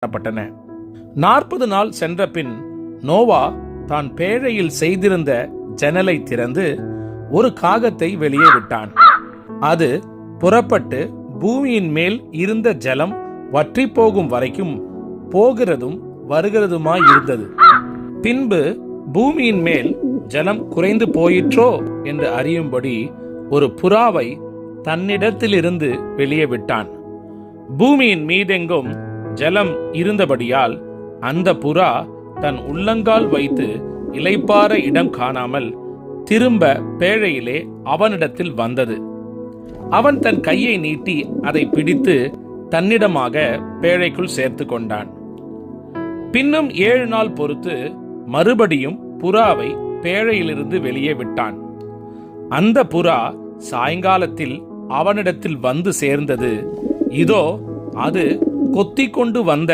காணப்பட்டன. 40 நாள் சென்ற பின் நோவா தான் பேழையில் செய்திருந்த ஜன்னலை திறந்து ஒரு காகத்தை வெளியே விட்டான். அது புறப்பட்டு பூமியின் மேல் இருந்த ஜலம் வற்றி போகும் வரைக்கும் போகிறதும் வருகிறதுமாய் இருந்தது. பின்பு பூமியின் மேல் ஜலம் குறைந்து போயிற்றோ என்று அறியும்படி ஒரு புறாவை தன்னிடத்திலிருந்து வெளியே விட்டான். பூமியின் மீதெங்கும் ஜலம் இருந்தபடியால் அந்த புறா தன் உள்ளங்கால் வைத்து இளைப்பாற இடம் காணாமல் திரும்ப பேழையிலே அவனிடத்தில் வந்தது. அவன் தன் கையை நீட்டி அதை பிடித்து தன்னிடமாக பேழைக்குள் சேர்த்து கொண்டான். பின்னும் 7 நாள் பொறுத்து மறுபடியும் புறாவை பேழையிலிருந்து வெளியே விட்டான். அந்த புறா சாயங்காலத்தில் அவனிடத்தில் வந்து சேர்ந்தது. இதோ அது கொத்திக் கொண்டு வந்த